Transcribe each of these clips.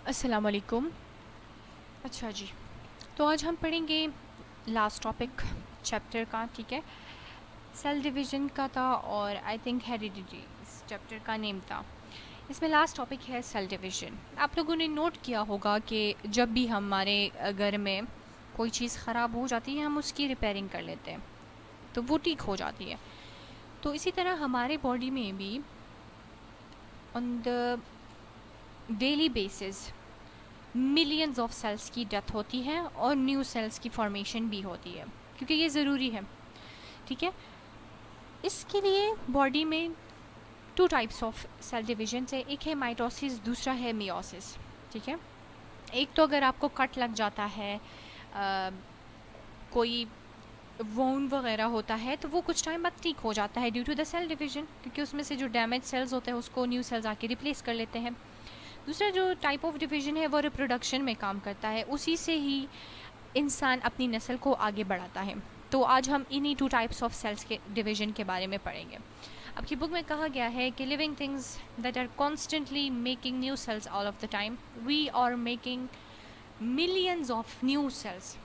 अस्सलाम वालेकुम। अच्छा जी, तो आज हम पढ़ेंगे लास्ट टॉपिक चैप्टर का, ठीक है। सेल डिवीज़न का था और आई थिंक हेरिडिटी इस चैप्टर का नेम था। इसमें लास्ट टॉपिक है सेल डिवीज़न। आप लोगों ने नोट किया होगा कि जब भी हमारे घर में कोई चीज़ ख़राब हो जाती है हम उसकी रिपेयरिंग कर लेते हैं, तो वो ठीक हो जाती है। तो इसी तरह हमारे बॉडी में भी on the daily basis millions of cells की डेथ होती है और न्यू सेल्स की फॉर्मेशन भी होती है, क्योंकि ये ज़रूरी है, ठीक है। इसके लिए बॉडी में two types of cell division है, एक है माइटोसिस, दूसरा है मियोसिस, ठीक है। एक तो अगर आपको कट लग जाता है, कोई वोन वगैरह होता है, तो वो कुछ टाइम बाद ठीक हो जाता है due to the cell division, क्योंकि उसमें से जो डैमेज सेल्स होते हैं उसको न्यू सेल्स आके रिप्लेस कर लेते हैं। दूसरा जो टाइप ऑफ डिवीजन है वो रिप्रोडक्शन में काम करता है, उसी से ही इंसान अपनी नस्ल को आगे बढ़ाता है। तो आज हम इन्हीं टू टाइप्स ऑफ सेल्स के डिवीजन के बारे में पढ़ेंगे। आपकी बुक में कहा गया है कि living things that are constantly making new cells all of the time, we are making millions of new cells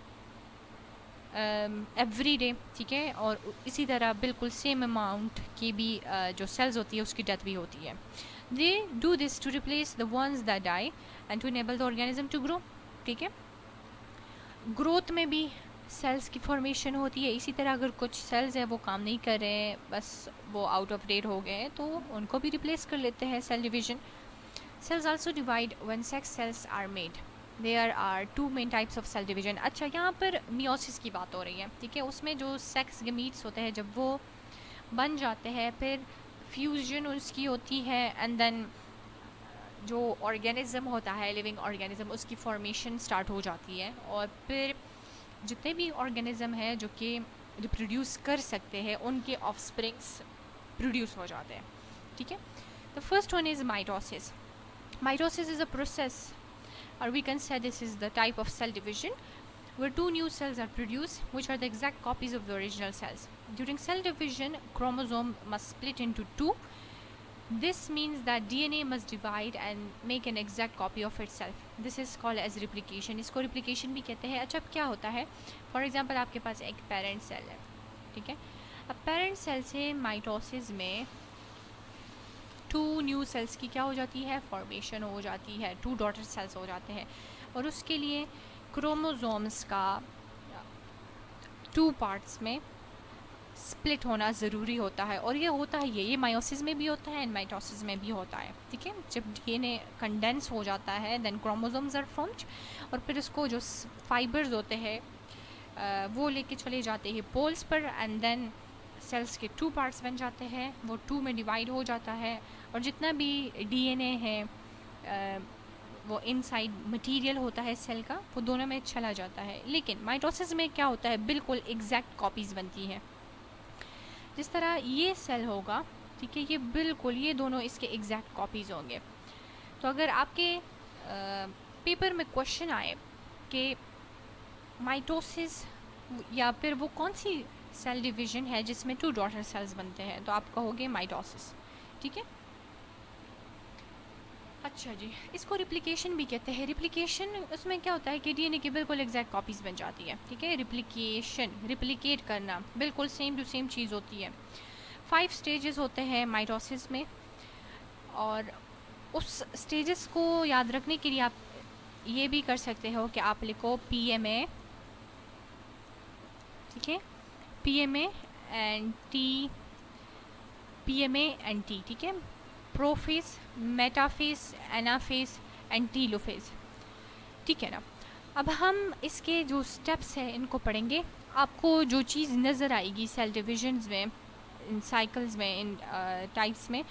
every day, ठीक है। और इसी तरह बिल्कुल सेम अमाउंट की भी जो सेल्स होती है उसकी डेथ भी होती है। They do this to replace the ones that die and to enable the organism to grow, ठीक है। ग्रोथ में भी सेल्स की फॉर्मेशन होती है। इसी तरह अगर कुछ सेल्स हैं वो काम नहीं कर रहे हैं, बस वो आउट ऑफ डेट हो गए हैं, तो उनको भी रिप्लेस कर लेते हैं cell division. Cells also divide when sex cells are made. There are two main types of cell division. अच्छा, यहाँ पर मियोसिस की बात हो रही है, ठीक है। उसमें जो सेक्स गमीट्स होते हैं जब वो बन जाते हैं, फिर फ्यूजन उसकी होती है, एंड देन जो ऑर्गेनिज्म होता है, लिविंग ऑर्गेनिज्म, उसकी फॉर्मेशन स्टार्ट हो जाती है। और फिर जितने भी ऑर्गेनिज्म हैं जो कि रिप्रोड्यूस कर सकते हैं, उनके ऑफस्प्रिंग्स प्रोड्यूस हो जाते हैं, ठीक है। The first one is mitosis. Mitosis is a process, or we can say this is the type of cell division where two new cells are produced, which are the exact copies of the original cells. During cell division, chromosome must split into two. This means that DNA must divide and make an exact copy of itself. This is called as replication. इसको replication भी कहते हैं। अच्छा, अब क्या होता है, for example आपके पास एक पेरेंट सेल है, ठीक है। अब पेरेंट सेल से माइटोसिस में टू न्यू सेल्स की क्या हो जाती है, फॉर्मेशन हो जाती है, टू डॉटर सेल्स हो जाते हैं। और उसके लिए क्रोमोसोम्स का टू पार्ट्स में स्प्लिट होना ज़रूरी होता है। और ये होता है, ये मायोसिस में भी होता है एंड माइटोसिस में भी होता है, ठीक है। जब डीएनए कंडेंस हो जाता है देन क्रोमोसोम्स आर फॉर्म्ड, और फिर इसको जो फाइबर्स होते हैं वो लेके चले जाते हैं पोल्स पर, एंड देन सेल्स के टू पार्ट्स बन जाते हैं, वो टू में डिवाइड हो जाता है। और जितना भी डीएनए है वो इनसाइड मटेरियल होता है सेल का, वो दोनों में चला जाता है। लेकिन माइटोसिस में क्या होता है, बिल्कुल एग्जैक्ट कॉपीज़ बनती हैं। जिस तरह ये सेल होगा, ठीक है, ये बिल्कुल ये दोनों इसके एग्जैक्ट कॉपीज़ होंगे। तो अगर आपके पेपर में क्वेश्चन आए कि माइटोसिस या फिर वो कौन सी सेल डिवीजन है जिसमें टू डॉटर सेल्स बनते हैं, तो आप कहोगे माइटोसिस, ठीक है। अच्छा जी, इसको रिप्लिकेशन भी कहते हैं। रिप्लिकेशन उसमें क्या होता है कि डीएनए की बिल्कुल एग्जैक्ट कॉपीज़ बन जाती है, ठीक है। रिप्लिकेशन, रिप्लिकेट करना, बिल्कुल सेम टू सेम चीज़ होती है। 5 स्टेजेस होते हैं माइटोसिस में, और उस स्टेजेस को याद रखने के लिए आप ये भी कर सकते हो कि आप लिखो PMA, ठीक है, PMA and T, PMA and T, ठीक है। Prophase, metaphase, anaphase and telophase, ठीक है ना। अब हम इसके जो स्टेप्स हैं इनको पढ़ेंगे। आपको जो चीज़ नज़र आएगी सेल डिविजन्स में, इन साइकिल्स में, इन टाइप्स में,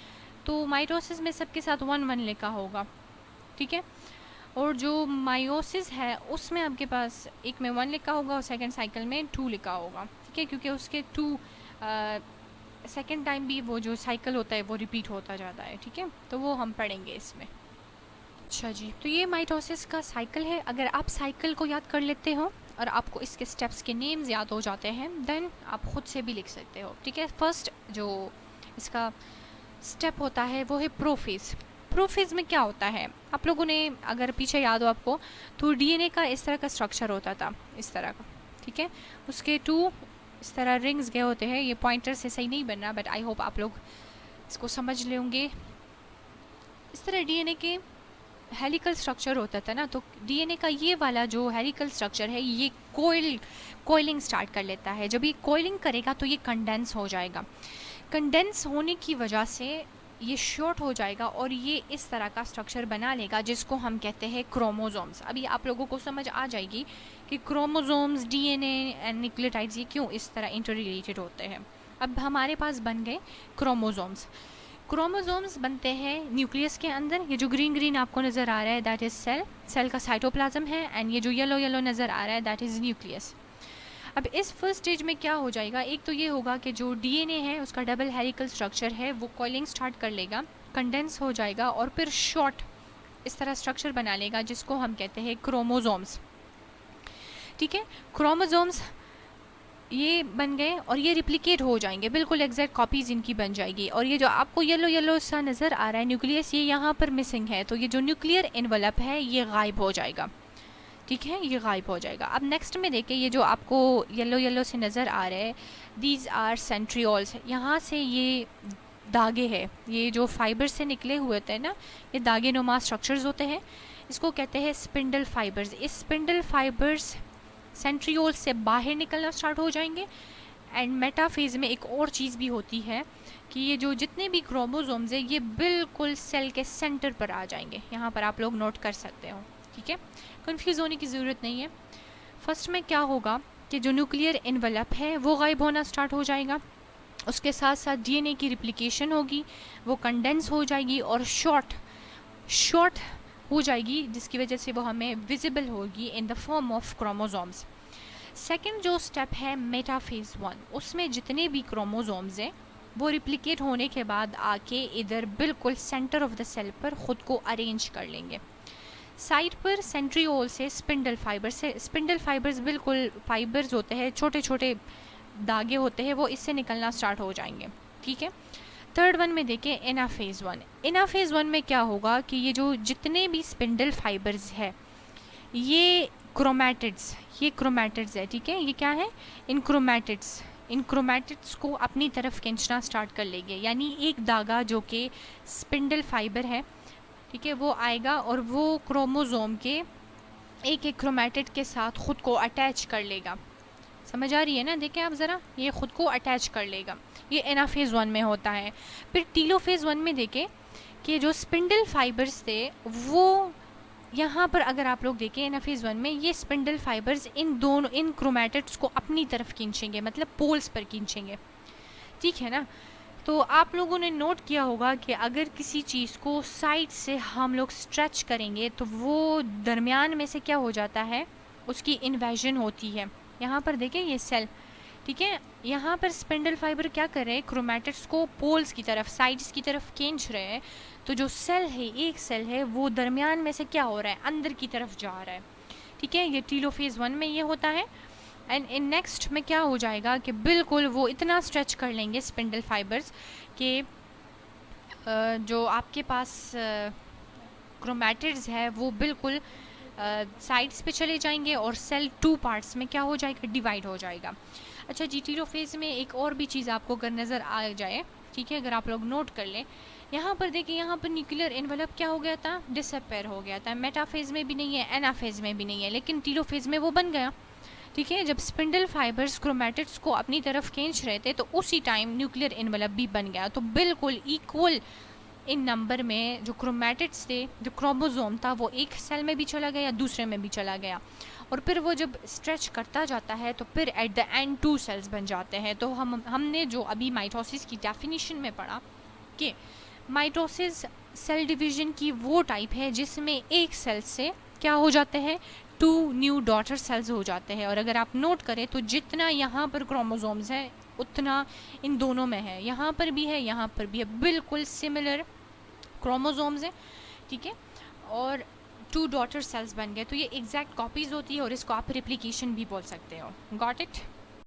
तो माइटोसिस में सबके साथ 1-1 लिखा होगा, ठीक है। और जो मायोसिस है उसमें आपके पास एक में 1 लिखा होगा और सेकेंड साइकिल में 2 लिखा होगा, ठीक है, क्योंकि उसके 2 सेकेंड टाइम भी वो जो साइकिल होता है वो रिपीट होता जाता है, ठीक है। तो वो हम पढ़ेंगे इसमें। अच्छा जी, तो ये माइटोसिस का साइकिल है। अगर आप साइकिल को याद कर लेते हो और आपको इसके स्टेप्स के नेम्स याद हो जाते हैं, देन आप ख़ुद से भी लिख सकते हो, ठीक है। फर्स्ट जो इसका स्टेप होता है वो है प्रोफेज। प्रोफेज में क्या होता है, आप लोगों ने अगर पीछे याद हो आपको, तो डीएनए का इस तरह का स्ट्रक्चर होता था, इस तरह का, ठीक है, उसके 2 इस तरह रिंग्स गए होते हैं। ये पॉइंटर से सही नहीं बनना, बट आई होप आप लोग इसको समझ लेंगे। इस तरह डीएनए के हेलिकल स्ट्रक्चर होता था ना, तो डीएनए का ये वाला जो हेलिकल स्ट्रक्चर है ये कोइलिंग स्टार्ट कर लेता है। जब ये कोइलिंग करेगा तो ये कंडेंस हो जाएगा। कंडेंस होने की वजह से ये शॉर्ट हो जाएगा और ये इस तरह का स्ट्रक्चर बना लेगा जिसको हम कहते हैं क्रोमोसोम्स। अभी आप लोगों को समझ आ जाएगी कि क्रोमोसोम्स, डीएनए एंड न्यूक्लियोटाइड्स ये क्यों इस तरह इंटर रिलेटेड होते हैं। अब हमारे पास बन गए क्रोमोसोम्स। क्रोमोसोम्स बनते हैं न्यूक्लियस के अंदर। ये जो ग्रीन ग्रीन आपको नज़र आ रहा है दैट इज़ सेल का साइटोप्लाज्म है, एंड ये जो येलो येलो नज़र आ रहा है दैट इज़ न्यूक्लियस। अब इस फर्स्ट स्टेज में क्या हो जाएगा, एक तो ये होगा कि जो डीएनए है उसका डबल हेलिकल स्ट्रक्चर है वो कॉइलिंग स्टार्ट कर लेगा, कंडेंस हो जाएगा और फिर शॉर्ट इस तरह स्ट्रक्चर बना लेगा जिसको हम कहते हैं क्रोमोसोम्स। ठीक है, क्रोमोसोम्स ये बन गए और ये रिप्लिकेट हो जाएंगे, बिल्कुल एग्जैक्ट कॉपीज इनकी बन जाएगी। और ये जो आपको येलो येलो सा नज़र आ रहा है न्यूक्लियस, ये यहाँ पर मिसिंग है, तो ये जो न्यूक्लियर एनवलप है ये गायब हो जाएगा। ठीक है, ये गायब हो जाएगा। अब नेक्स्ट में देखें, ये जो आपको येलो येलो से नज़र आ रहे हैं दीज आर सेंट्रियोल्स। यहाँ से ये धागे हैं, ये जो फाइबर से निकले हुए थे ना, ये धागे नुमा स्ट्रक्चर्स होते हैं, इसको कहते हैं स्पिंडल फाइबर्स। इस स्पिंडल फाइबर्स सेंट्रियोल से बाहर निकलना स्टार्ट हो जाएंगे। एंड मेटाफेज में एक और चीज़ भी होती है कि ये जो जितने भी क्रोमोसोम्स हैं ये बिल्कुल सेल के सेंटर पर आ जाएंगे। यहाँ पर आप लोग नोट कर सकते हो। ठीक है, कंफ्यूज होने की ज़रूरत नहीं है। फर्स्ट में क्या होगा कि जो न्यूक्लियर एनवलप है वो गायब होना स्टार्ट हो जाएगा, उसके साथ साथ डीएनए की रिप्लिकेशन होगी, वो कंडेंस हो जाएगी और शॉर्ट हो जाएगी, जिसकी वजह से वो हमें विजिबल होगी in the form of chromosomes. Second जो स्टेप है मेटाफेज 1, उसमें जितने भी क्रोमोसोम्स हैं वो रिप्लिकेट होने के बाद आके इधर बिल्कुल सेंटर ऑफ द सेल पर ख़ुद को अरेंज कर लेंगे। साइड पर सेंट्रियोल से स्पिंडल फाइबर्स बिल्कुल फाइबर्स होते हैं, छोटे छोटे धागे होते हैं, वो इससे निकलना स्टार्ट हो जाएंगे। ठीक है, थर्ड वन में देखें एनाफेज 1। एनाफेज 1 में क्या होगा कि ये जो जितने भी स्पिंडल फाइबर्स है ये क्रोमैटिड्स है। ठीक है, ये क्या है, इन क्रोमैटिड्स को अपनी तरफ खींचना स्टार्ट कर लेंगे। यानी एक धागा जो कि स्पिंडल फाइबर है, ठीक है, वो आएगा और वो क्रोमोसोम के एक एक क्रोमैटिड के साथ ख़ुद को अटैच कर लेगा। समझ आ रही है ना, देखें आप ज़रा, ये ख़ुद को अटैच कर लेगा। ये एनाफेज 1 में होता है। फिर टीलोफेज 1 में देखें कि जो स्पिंडल फाइबर्स थे वो यहाँ पर अगर आप लोग देखें एनाफेज 1 में ये स्पिंडल फाइबर्स इन क्रोमैटिड्स को अपनी तरफ खींचेंगे, मतलब पोल्स पर खींचेंगे। ठीक है ना, तो आप लोगों ने नोट किया होगा कि अगर किसी चीज़ को साइड से हम लोग स्ट्रेच करेंगे तो वो दरमियान में से क्या हो जाता है, उसकी इन्वेजन होती है। यहाँ पर देखें ये सेल, ठीक है, यहाँ पर स्पिंडल फाइबर क्या कर रहे हैं, क्रोमैटिड्स को पोल्स की तरफ, साइड्स की तरफ खींच रहे हैं। तो जो सेल है, एक सेल है, वो दरमियान में से क्या हो रहा है, अंदर की तरफ जा रहा है। ठीक है, ये टीलोफेज 1 में ये होता है। एंड इन नेक्स्ट में क्या हो जाएगा कि बिल्कुल वो इतना स्ट्रेच कर लेंगे स्पिंडल फाइबर्स कि जो आपके पास क्रोमैटिड्स है वो बिल्कुल साइड्स पे चले जाएंगे और सेल 2 पार्ट्स में क्या हो जाएगा, डिवाइड हो जाएगा। अच्छा जी, टीलोफेज में एक और भी चीज़ आपको अगर नज़र आ जाए, ठीक है, अगर आप लोग नोट कर लें, यहाँ पर देखिए, यहाँ पर न्यूक्लियर एनवलप क्या हो गया था, डिसअपेयर हो गया था। मेटाफेज में भी नहीं है, एनाफेज में भी नहीं है, लेकिन टीलोफेज में वो बन गया। ठीक है, जब स्पिंडल फाइबर्स क्रोमैटिड्स को अपनी तरफ खींच रहे थे तो उसी टाइम न्यूक्लियर एनवलप भी बन गया। तो बिल्कुल इक्वल इन नंबर में जो क्रोमैटिड्स थे, जो क्रोमोसोम था, वो एक सेल में भी चला गया, दूसरे में भी चला गया। और फिर वो जब स्ट्रेच करता जाता है तो फिर एट द एंड 2 सेल्स बन जाते हैं। तो हमने जो अभी माइटोसिस की डेफिनेशन में पढ़ा कि माइटोसिस सेल डिवीजन की वो टाइप है जिसमें एक सेल से क्या हो जाते हैं, 2 न्यू डॉटर सेल्स हो जाते हैं। और अगर आप नोट करें तो जितना यहाँ पर क्रोमोसोम्स है उतना इन दोनों में है, यहाँ पर भी है, यहाँ पर भी है, बिल्कुल सिमिलर क्रोमोसोम्स है। ठीक है, और 2 डॉटर सेल्स बन गए। तो ये एग्जैक्ट कॉपीज़ होती है और इसको आप रिप्लिकेशन भी बोल सकते हो। Got it.